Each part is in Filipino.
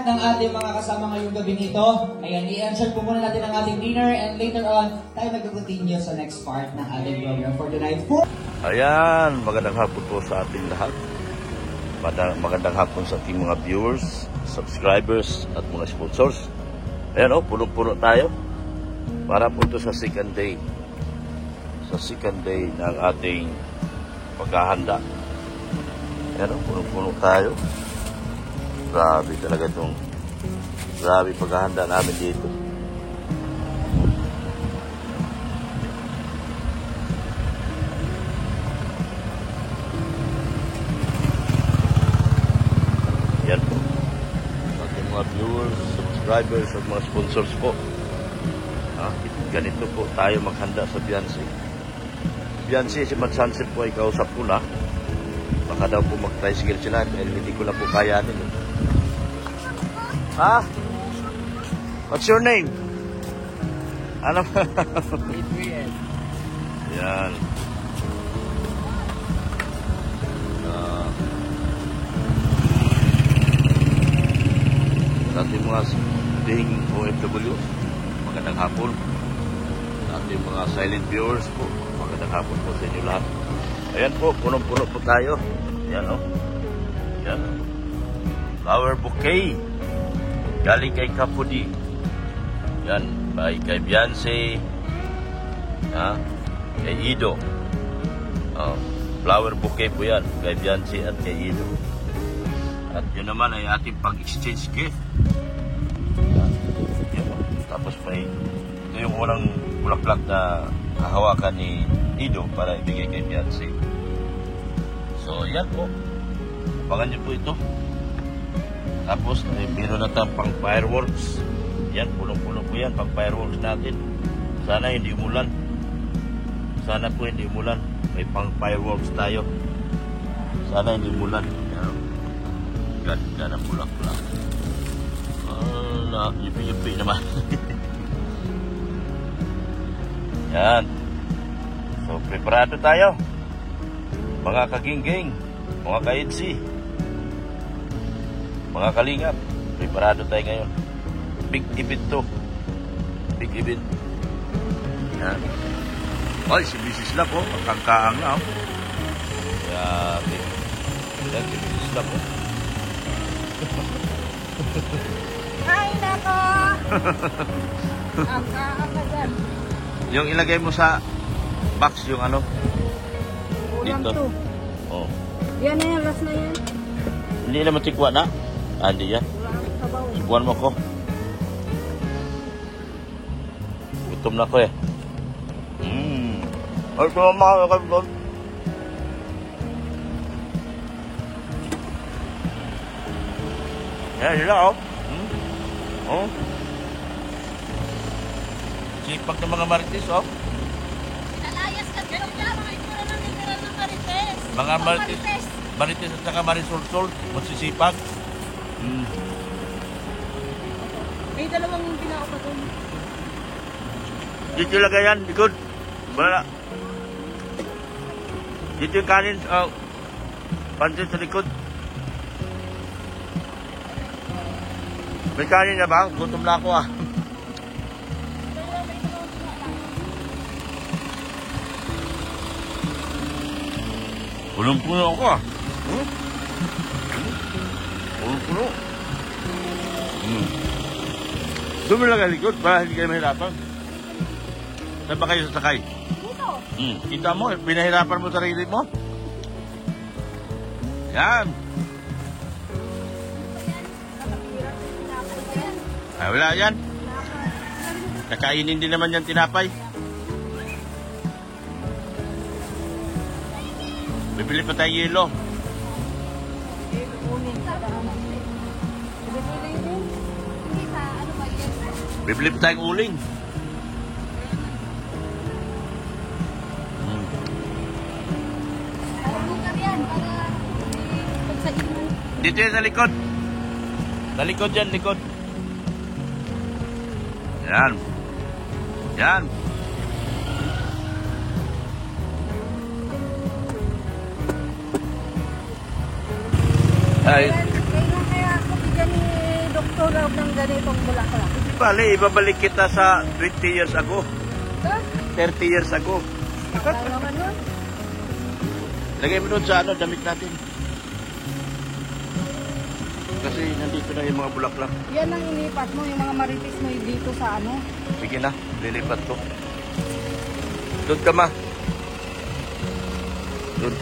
ng ating mga kasama ngayong gabi nito. Ayan, i-ensure po muna natin ang ating dinner and later on, tayo mag-continue sa next part ng ating program for tonight. Ayan, magandang hapon po sa ating lahat. Magandang hapon sa ating mga viewers, subscribers at mga sponsors. Ayan o, puno-puno tayo. Para po ito sa second day. Sa second day ng ating paghahanda. Ayan o, puno-puno tayo. Grabe talaga itong paghahanda namin dito. Yan po. Ating mga viewers, subscribers at mga sponsors po. Ganito po tayo maghanda sa Beyonce. Beyonce, si Mad Sunset po ay kausap ko na. Baka daw po mag-tricycle sila dahil hindi ko na po kayanin. Ha? What's your name? Ano? Adrian. Yan. Sa ating mga ding OFW, magandang hapon. Sa ating mga silent viewers po, magandang hapon po sa inyo lahat. Ayan po, punong-puno po tayo. Ayan o. Ayan. Flower bouquet. Galing kay Kapudi. Yan, kay Beyonce. Kay Ido. Flower bouquet po yan. Kay Beyonce at kay Ido. At yun naman ay ating pag-exchange gift. Yan. Tapos may ito yung unang bulaklak na hahawakan ni Ido para ibigay kay Beyonce. So, yan po. Abangan nyo po ito. Tapos, meron na tayong pang fireworks. Yan, pulong-pulong po yan, pang fireworks natin. Sana hindi umulan. Sana po hindi umulan. May pang fireworks tayo. Sana hindi umulan. Yan. Ganda ng bulak-bulak. Yupi-yupi naman. Yan. So, preparado tayo. Mga kagingging, mga kaitsi, mga kalingap, preparado tayo ngayon. Big event to. Big event. Yan. Ay, si Mrs. Lap, oh. Magkangkaang na, oh. Grabe. Yan, si Mrs. Lap, oh. Ay, nako! Ang dyan. Yung ilagay mo sa box, yung ano? Ulam Dito. to. Oh. Yan na yan, last na yan. Hindi naman tikwa na? Hindi yan. Wala ang sabaw. Ibuan mo ko. Gutom na ko eh. Ay, kumama ka doon. Yan sila, oh. Oh. Sipag ng mga marites, oh. Nalayas ka dyan dyan, mga itura ng literal ng marites. Mga marites at saka marisolsol. Magsisipag. May dalawang pinao pa doon. Dito lagay yan, likod. Wala. Dito yung kanin, pansin sa likod. May kanin na ba? Gutom na ako ah. Pulong-puno ako ah. Pulong-puno. Doon mo lang ang likod para hindi kayo mahirapan. Saan ba kayo sasakay? Dito. Kita mo, pinahirapan mo sarili mo. Yan. Ay, wala yan. Nakainin din naman yan tinapay. Bibili pa tayo yelo. Bibili pa tayong uling. Dito yan sa likod. Sa likod yan, likod. Yan. Yan. Ay. Kailan kaya ako bigyan ni Dr. raw ng ganitong bulaklak. Bali, ibabalik kita sa 20 years ago. Ito? 30 years ago. Wala naman nun. Lagay mo doon sa ano, damit natin. Kasi nandito na yung mga bulaklak. Yan ang ilipat mo, yung mga maritis mo dito sa ano. Sige na, lilipat ko. Doon ka, ma. Doon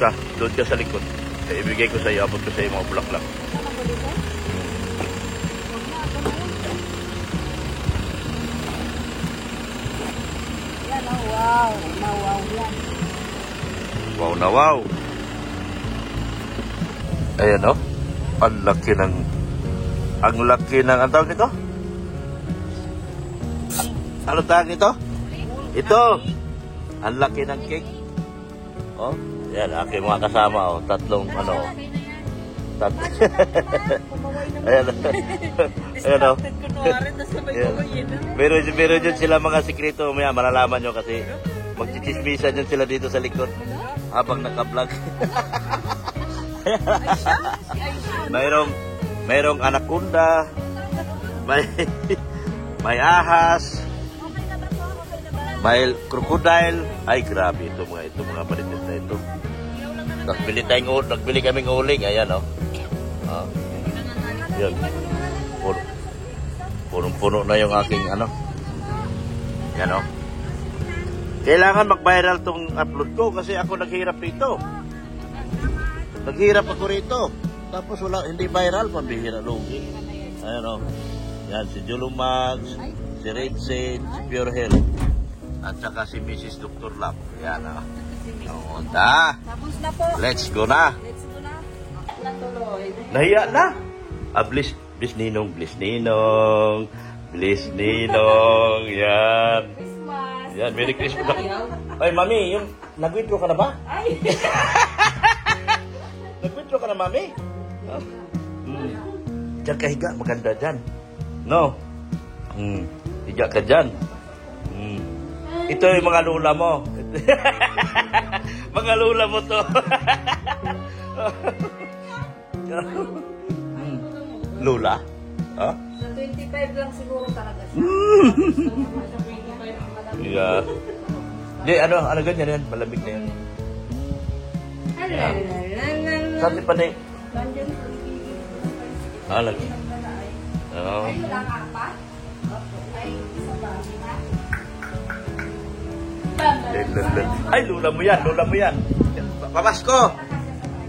ka sa likod. Ibigay ko sa iyo, abot ko sa iyo mga bulaklak. Saan ako dito? Huwag na, ako na lang. Yan, oh, wow. Wow yan. Wow na wow. Ayan o. Ang laki ng... Ang tawag nito? Ano tawag nito? Ito. Ang laki ng cake. Oh, yan. Aking mga kasama. Oh. Tatlong ano. Ayan. Ayan o. Meron dyan sila mga sikreto. Maya, malalaman nyo kasi magchichismisan dyan sila dito sa likod. Habang naka-vlog. Mayroong anaconda, may ahas, may crocodile. Ay, grabe ito mga balitit na ito. Nagbili kaming uling. Ayan, oh. Yan. Punong-puno na yung aking ano. Yan, oh. Kailangan mag-viral tong upload ko kasi ako naghirap dito. Naghirap ako rito. Tapos wala, hindi viral, pambihira lugi. Ayan o. Yan, si Julumags, si Redseed, si Pure Health. At saka si Mrs. Dr. Lap. Yan o. Oo, Tapos na po. let's go na. Let's go na. Natuloy. Nahiya na. Bliss Ninong. Yan. Christmas. Yan, Merry Christmas. Ay, Mami, yung nag-withdraw ka na ba? Ay. Nag-withdraw ka na, Mami? Diyan ka higa, maganda dyan. No? Higa ka dyan. Ito yung mga lula mo. Mga lula mo to. Lula? Ha? Sa 25 lang siguro talaga siya. Yeah. Hindi, ano ganyan yan? Malamig na yan. Saan di pa na lagi. Oo. Ay, lula mo yan. Pamasko!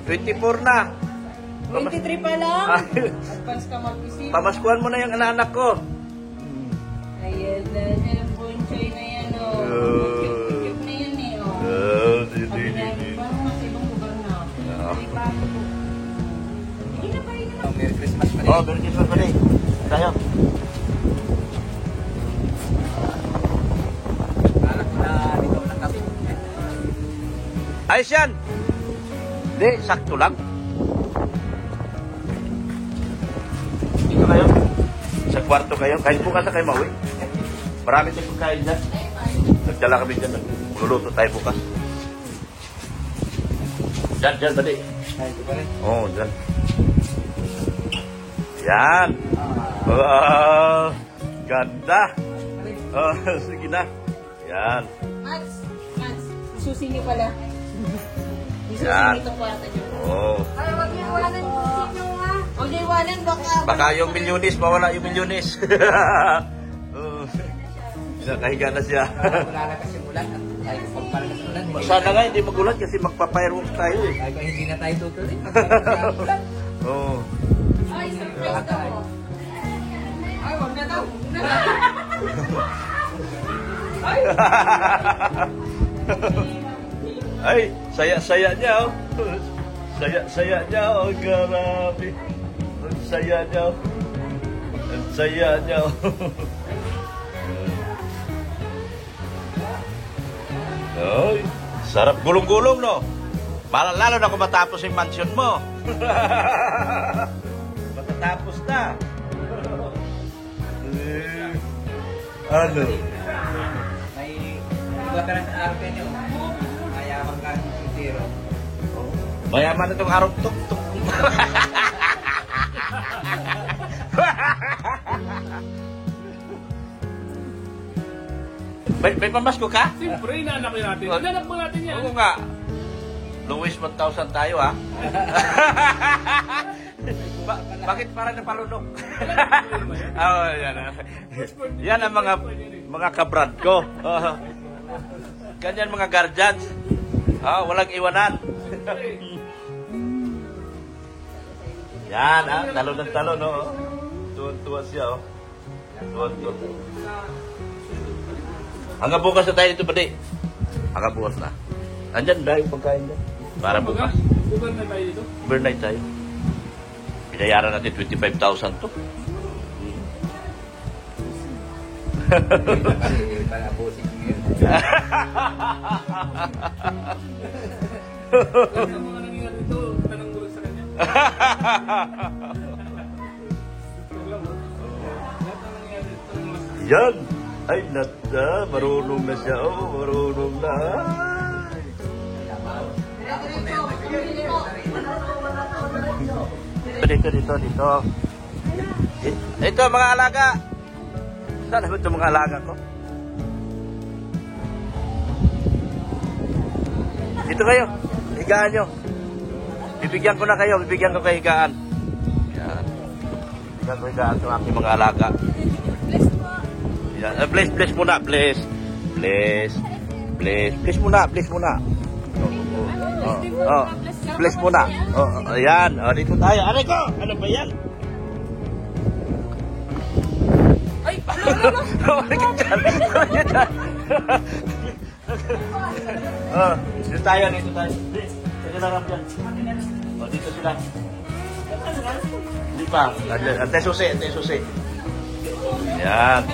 24 na. 23 pa lang? Advance ka mag-isip. Pamaskuhan mo na yung anak ko. Ayan, dahil ponchoy na yan, o. Cute na yan, eh, o. Sabi na, parang mas ibang lugar na. Ay, paano po? Hindi na pa rin naman. Merry Christmas pa rin. Oh, Merry Christmas pa rin. Tayo. Alak na dito ng kape. Ayos yan. Hindi, sakto lang. Dito kayo. Sa kwarto kayo. Kahit bukas na kayo mauwi. Marami tayong pagkain dyan. Nagdala kami dyan. Luluto tayo bukas. Dyan, bali. Dito pa rin. Oo, dyan. Yan. Ganda. Sige na. Yan. Mats, susi niyo pala. Isusi Yan. niyo itong kwarta niyo. Oo. Ay, wag niyo iwanan yung susi niyo, ha? Huwag niyo iwanan, Baka yung milyonis, mawala yung milyonis. Nakahiga na siya. Wala na kasi ulan. Tayo pagpalakas ulan. Sana nga hindi magulat kasi magpa-fireworks tayo eh. Ay, kung hindi na tayo tutuloy. Oo. Ay, surprise daw. Ay, wag na daw. Ay, saya-saya niya oh. Saya-saya niya oh, grabe. Ang saya niya oh. Ang saya niya oh. Ay, sarap gulong-gulong no. Lalo na kung matapos yung mansion mo. Matatapos na. Ano? May iba ka na sa arte niyo. Mayaman ka ng tiro. Mayaman na itong arok tuk-tuk. May pamasko ka? Siyempre, inaanak natin. Inaanak mo natin yan. Oo nga. Louis 1000 tayo, ha? Bakit parang napalunok? Oh, yan. Yan ang mga kabrad ko. Ganyan mga guardians. Walang iwanan. Yan, talon ng talon, no? Tuwan-tuwa siya, oh. Tuwan-tuwa. Hanggang bukas na tayo dito, pati. Hanggang bukas na. Andyan, dahil pagkain dyan. Para bukas. Overnight tayo dito? Overnight tayo. Binayaran natin 25,000 to. Lahat ng mga nangyayari dito, tanong mo sa kanya. Lahat ng nangyayari dito, tanong mo sa kanya. Yan! Ay, nata. Marunong na siya. Oh, marunong na. Dito. Ito, mga alaga. Saan naman ito mga alaga ko? Dito kayo. Higaan nyo. Bibigyan ko na kayo. Bibigyan ko kayo higaan. Yan. Bibigyan ko higaan ng aking mga alaga. Yan. Bless muna. Bless muna. Bless muna. Ayan. Dito tayo. Aray ko! Ano ba yan? Ay! Dito tayo. Sige na lang yan. Dito sila. Hindi pa. Ante susi. Yan.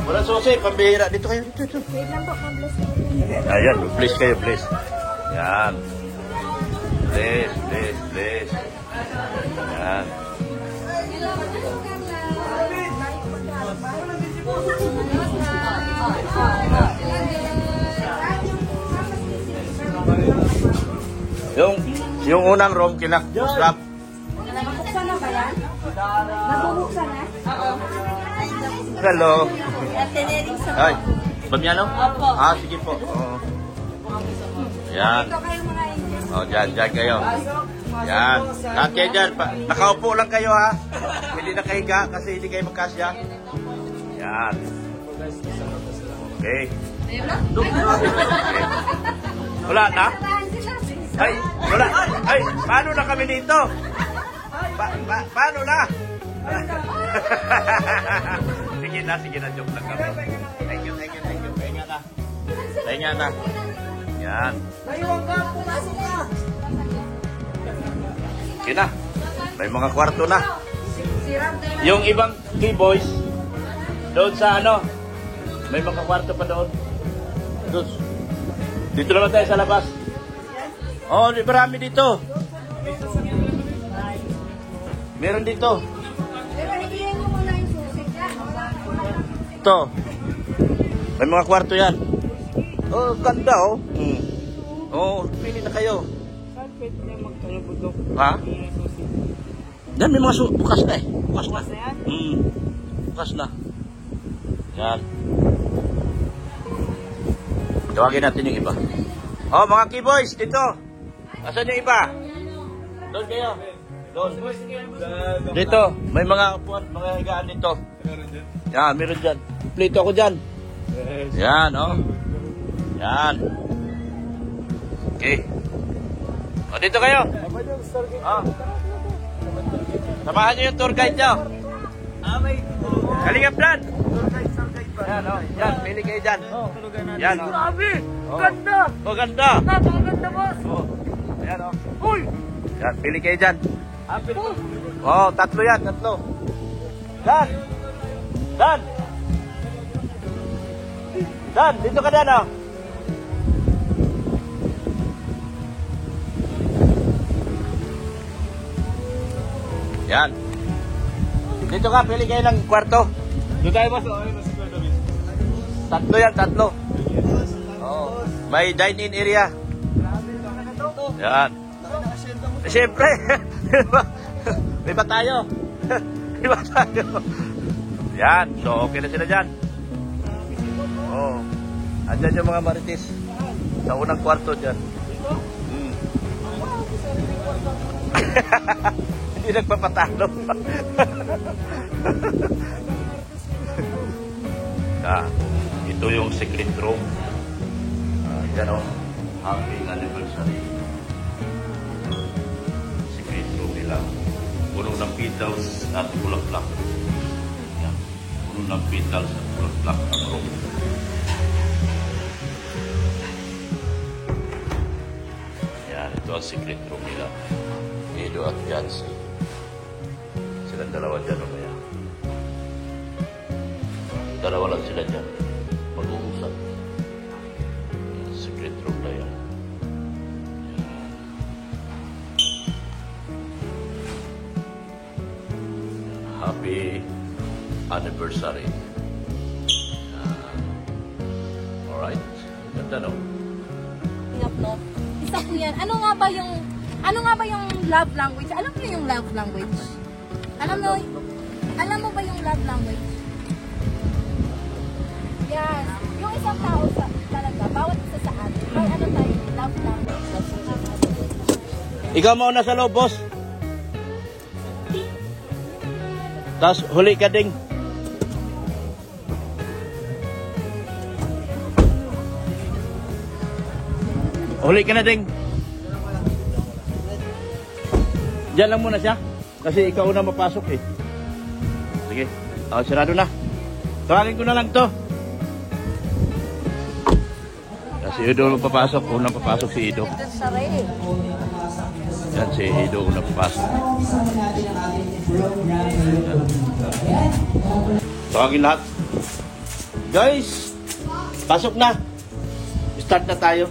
Walang susi, pambihira. Dito kayo. Wait lang po, mag-bless ko. Ayan, bless kayo. Yan. Bless. Yan. Yung unang room kinakustap. Nabuksan na ba yan? Nabubuksan na? Oo. Hello. Tinering sa Ay, Bamiano? Opo. Sige po. Yan. Ito kayo mga angels. Dyan kayo. Yan. Lahat kayo dyan. Nakaupo lang kayo, ha? Hindi nakahiga kasi hindi kayo magkasya. Yan. Okay. Wala na? Ay, wala. Ay, paano na kami dito? Paano na? Sige na. Joke lang kami. Thank you. Pahinga na. Yan. Okay na. May mga kwarto na. Yung ibang boys doon sa may mga kwarto pa doon. Dito naman tayo sa labas. Marami dito. Meron dito. Pero higiyan mo muna yung susi dyan. Ito. May mga kwarto yan. Ganda, pili na kayo. Saan pwede na magkalabudok? Ha? Yan, may mga bukas na eh. Bukas na yan? Bukas na. Yan. Tawagin natin yung iba. Mga keyboys, dito. Asan yung iba? Doon kayo. Doon. Dito, may mga higaan dito. Yan, meron dyan. Plito ako dyan. Yan, Yan. Okay. Dito kayo. Samahan nyo yung tour guide nyo. Kalingap plan. Yan, yan, pili kayo dyan. Yan, Grabe! Ganda! Ganda. Napakaganda, boss! Yan, Uy! Yan, pili kayo dyan. Tatlo yan, tatlo. Dan, dito ka Dan, Yan. Dito ka, pili kayo ng kwarto. Doon tayo, boss. Tatlo yan, tatlo. May dine-in area. Yan. Siyempre. May ba tayo? Yan. So, okay na sila dyan. Oo. Andyan yung mga marites. Sa unang kwarto dyan. Hmm. Hindi nagpapatalo. Ito yung secret room. Yan o. Happy anniversary. Secret room nila. Puno ng petals at bulaklak. Yan. Puno ng petals at bulaklak ang room. Yan. Ito ang secret room nila. Edo at Yancy. Silang dalawa dyan o kaya. Dalawa lang sila dyan. Mag-uusap. Secret room na yan. Happy anniversary. Alright. Ganda no? Tingap, no? Isa po yan. Ano nga ba yung love language? Alam mo yung love language? Alam mo ba yung love language? Yes. Yung isang tao talaga, bawat isa sa atin, may ano tayo, love language. Ikaw mauna sa loob, boss. Tapos huli ka ding. Huli ka na ding. Diyan lang muna siya. Kasi ikaw na mapasok eh. Sige. Sarado na. Tawagin ko na lang to. Si Ido papasok, unang papasok si Ido. Yan si Ido unang papasok. Tawagin lahat. Guys, pasok na. Start na tayo.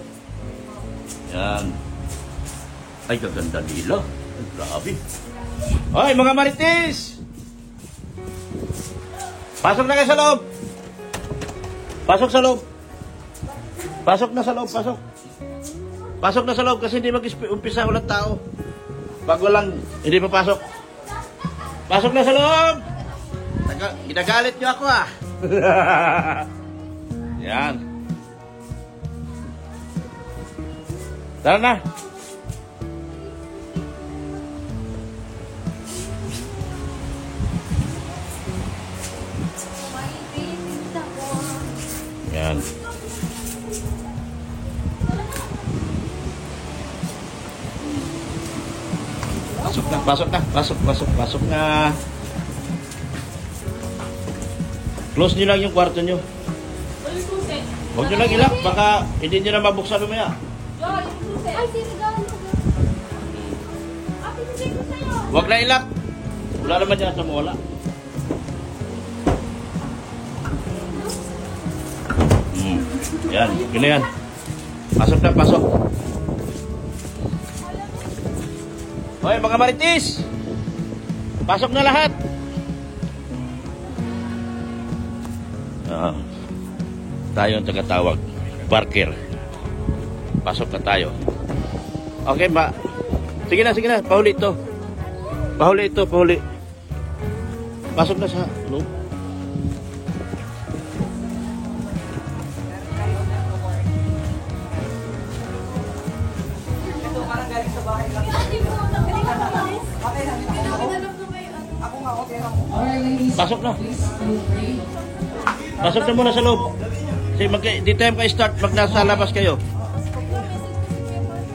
Yan. Ay, kaganda nila. Ay, grabe. Ay, mga marites! Pasok na kayo sa loob. Pasok sa loob. Pasok na sa loob, pasok. Pasok na sa loob kasi hindi mag-umpisa ulit tao. Pag walang, hindi papasok. Pasok na sa loob! Ginagalit nyo ako ah. Yan. Tara na. Yan. Pasok na. Close nyo lang yung kwarto nyo. Huwag nyo lang ilak, baka hindi nyo na mabuksan mamaya. Ay, sinigawan mo. Huwag na ilak. Wala naman dyan sa mawala. Yan, yun na yan. Pasok na, pasok. Hoy, mga marites! Pasok na lahat! Tayo ang tagatawag. Barker. Pasok na tayo. Okay ba? Sige na. Pahuli ito. Pahuli. Pasok na sa loob. Pasok na. Pasok na muna sa loob. Di tayo ka-start pag nasa labas kayo.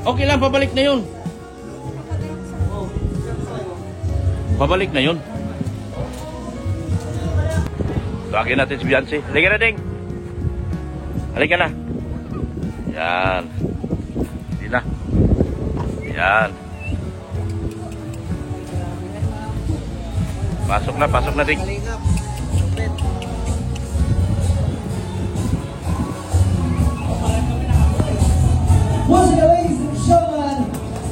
Okay lang, pabalik na yun. Pabalik na yun. Tawagin natin si Beyonce. Halika na, Ding. Halika na. Yan. Hindi na. Yan. Pasok na, Ding. Once again, ladies and gentlemen,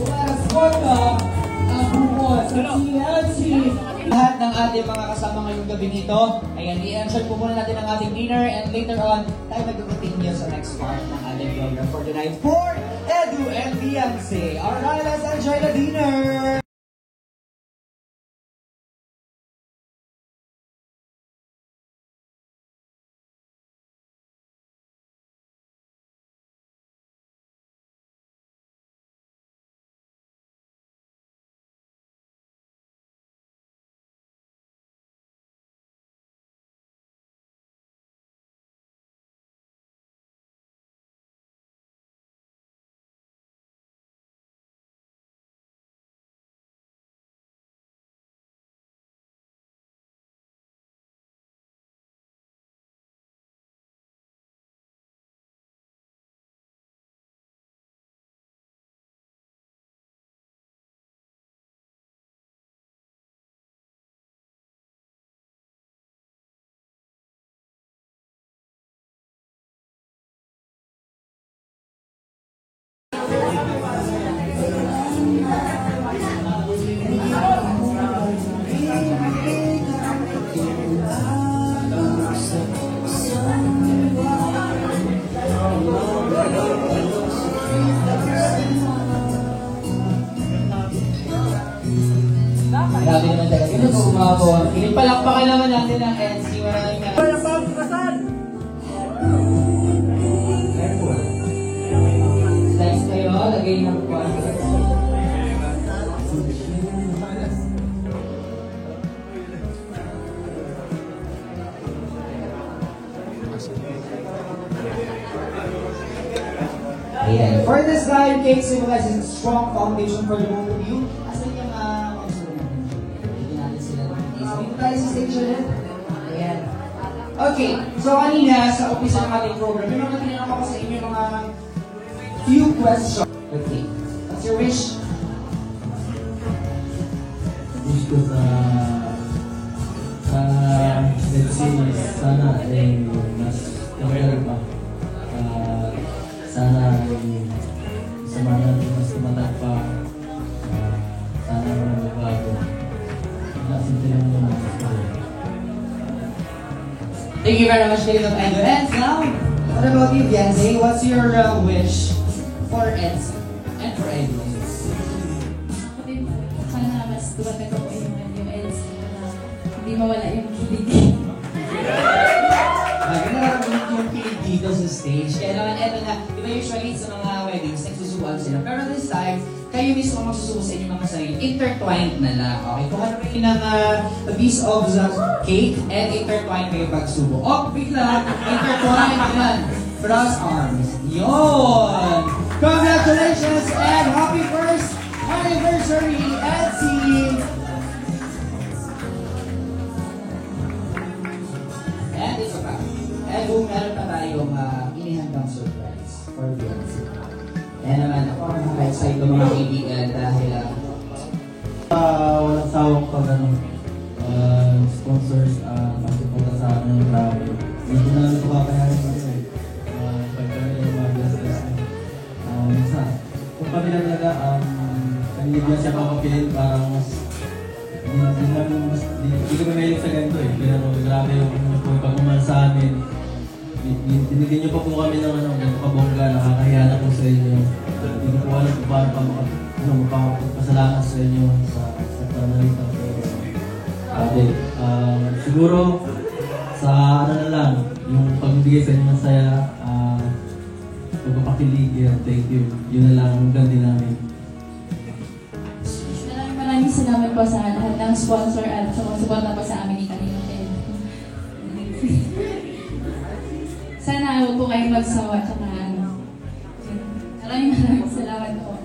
let us welcome ang grupo sa TLC. Lahat ng ating mga kasama ngayong gabi nito, ayan, i-answer po muna natin ang ating dinner and later on, tayo mag-continue sa next part ng ating program for tonight for Edu and Beyonce. Alright, let's enjoy the dinner! Ito po umabaw ang kilig. Palakpakan naman natin ang NC. Maraming careful. Slice kayo, lagay ng kwan. Ayan. For this time, cake symbolizes a strong foundation for the both of you. Asan yung hindi natin sila dito. Dito tayo sa stage ulit. Ayan. Okay. So kanina, sa umpisa ng ating program, yung mga tinanong ako sa inyo mga few questions. Okay. What's your wish? Wish ko let's say, sana mas tagal pa. Sana sa mga mas tumatag pa. Sana magbago. Simple lang naman. Thank you very much, ladies and gentlemen. Now, what about you, Bianze? What's your wish for Eds and for Edwin? Sana mas tumatag ako yung Eds na hindi mawala yung kilig. Nararamdaman ko yung kilig dito sa stage. Kaya naman, eto na, di ba usually sa mga weddings, nagsusubuan sila. Pero this time, kayo mismo magsusubo sa inyong mga sarili. Intertwined na lang. Okay, kuha na kayo ng a piece of the cake and intertwine kayo pagsubo. Oh, bigla, intertwine naman. Cross arms. Yun! Congratulations and happy first anniversary, Etsy! And ito pa. And kung meron pa tayong inihandang surprise for Beyonce. Kaya naman ako ang nakaka-excite ng mga kaibigan dahil Walang sawang pag sponsors magsupunta sa amin ng grabe. Hindi na namin ito kakayanin kasi pagkaroon yung mga gastos. Kung kami lang talaga, kanina ba siya papapilin parang mas hindi kami ngayon sa ganito eh. Pero grabe yung pagmamahal sa amin. Binigyan niyo pa po kami ng kabongga, nakakahiya na po sa inyo. Hindi ko po alam kung paano magpapasalamat sa inyo sa panalita. Siguro sa ano na lang, yung pagbibigay sa inyo ng saya, pagpapakilig, thank you. Yun na lang ang gandi namin. Maraming salamat po sa lahat ng sponsor at sumusuporta po sa amin ni Kanino. Sana huwag po kayong magsawa tsaka maraming salamat po.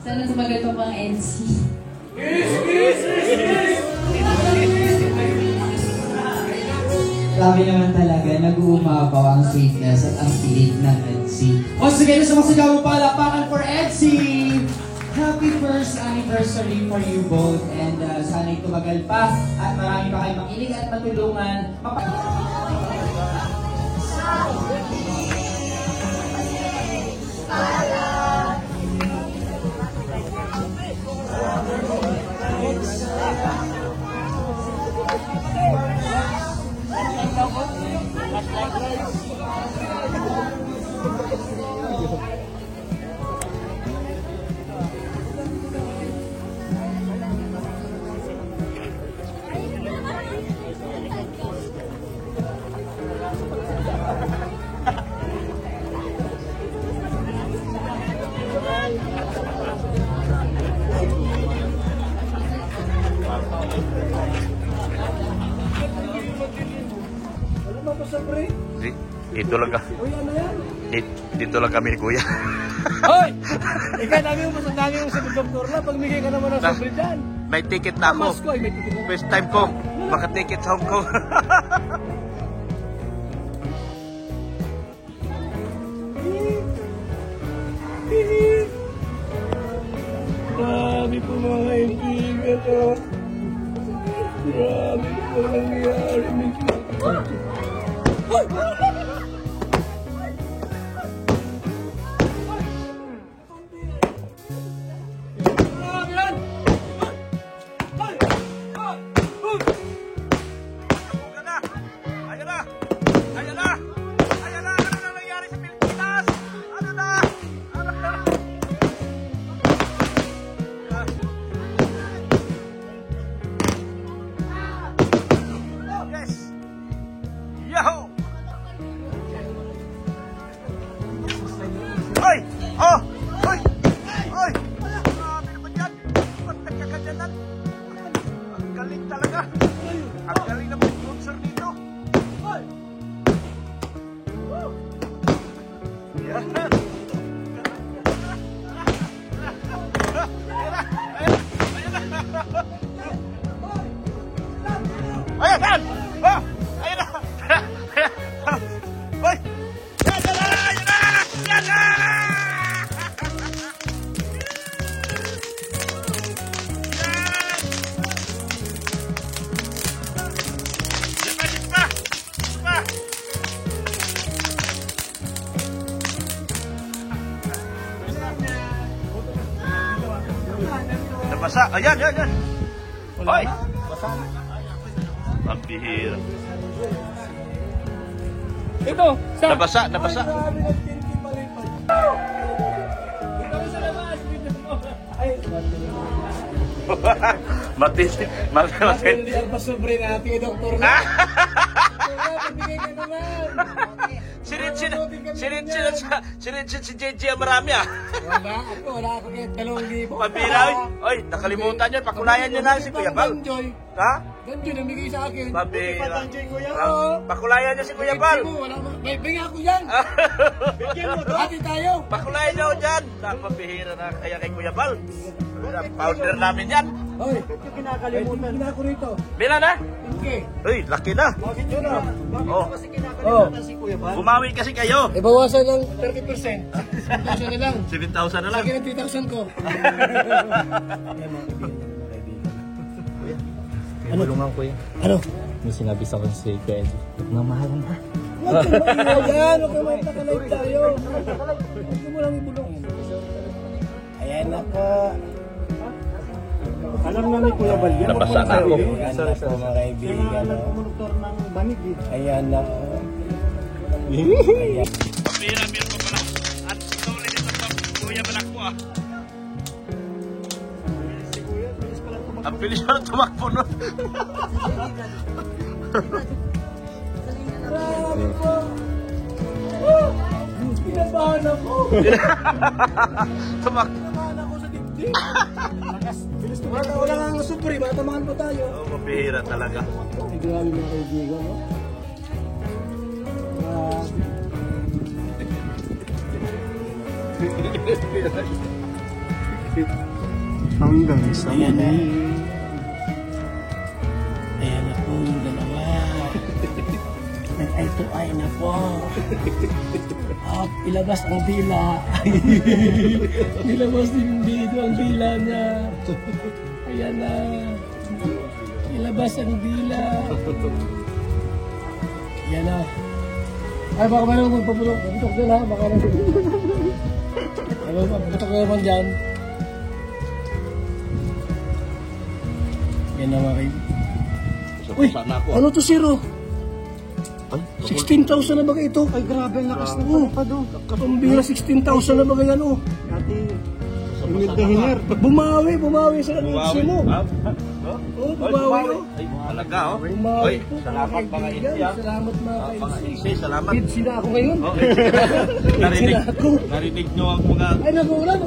Sana tumagal po ang NC. grabe naman talaga, nag-uumapaw ang sweetness at ang kilig ng Etsy. Once again, sumaksigaw mo palapakan for Etsy! Happy first anniversary for you both and sana'y tumagal pa at marami pa kayong makinig at matulungan. Dito lang ka. Dito lang kami ni Kuya. Hoy! Ikaw dami mo sa doktor lang. Pagmigay ka naman ng sobre dyan. May ticket na ako. Mas ko ay may ticket na. First time ko. Maka-ticket sa Hong Kong. Grabe po mga kaibigan. Grabe po nangyari. Ang galing ng sponsor dito. Yan. Ayan na! Oh! Ayan na! Hoy! Yan na! Yan na! Yan na! Nabasa. Ayan, yan, yan. Hoy! Ang bihira. Ito, sa... Nabasa, nabasa. Matindi. Matindi. Pasobre natin, doktor na. Pagbigay ka naman. Sirinsin si JJ ang marami ah. Wala ako kahit 2,000. Pabira, oy, nakalimutan nyo, pakulayan nyo na si Kuya Bal. Danjoy. Ha? Danjoy, namigay sa akin. Pabira. Kuya. Pakulayan nyo si Kuya Bal. May binga ko yan. Bigyan mo to. Hati tayo. Pakulayan nyo dyan. Napabihira na kaya kay Kuya Bal. Powder namin yan. Hoy, yung kinakalimutan. Hindi ko rito. Bila na? Okay. Uy, laki na. Bakit yun ah? Bakit Oh. kasi kinakalimutan si Kuya Bal? Bumawi kasi kayo. Ibawasan ng 30%. 7,000 na lang. 7,000 na lang. Lagi ng 3,000 ko. Ano? Tulungan ko yan. Ano? May sinabi sa akin si Kuya Eddie. Namahalan ha. Huwag kang maingay yan. Huwag kang magpakalive tayo. Huwag mo lang ibulong. Ayan na po. Alam na ni Kuya Bal yan. Nabasa na ako. Ayan na po mga kaibigan. Kumuluktor ng banig eh. Ayan na po. Pabira ko pala. At tuloy nito sa Kuya Balak ko ah. Ang bilis pa na tumakbo nun. Grabe po. Pinabahan ako. Tumakbo. Pinabahan ako sa dibdib. Bilis ko. Wala nga ang supri. Matamahan pa tayo. Oh, mabihira talaga. Ay, grabe mga kaibigan. No? Hanggang sa muli. Ayan na po yung dalawa. Ito ay na po. Ilabas ang dila. Ilabas din dito ang dila niya. Ayan na. Ilabas ang dila. Ayan na. Ay, baka may naman magpapulong. Butok dyan ha. Baka naman. Butok na naman dyan. Yan na mga kaibigan. Uy, ano to zero? 16,000 na bagay ito. Ay, grabe ang lakas na pa doon. Katumbira 16,000 na bagay yan oh. Bumawi sa anunsi mo. Oh, bumawi oh. Ay, talaga oh. Bumawi Oy, po. salamat mga India. Salamat mga Mga kaibigan. Insi, salamat. Busy na ako ngayon. Narinig nyo ang mga... Ay, nagulan.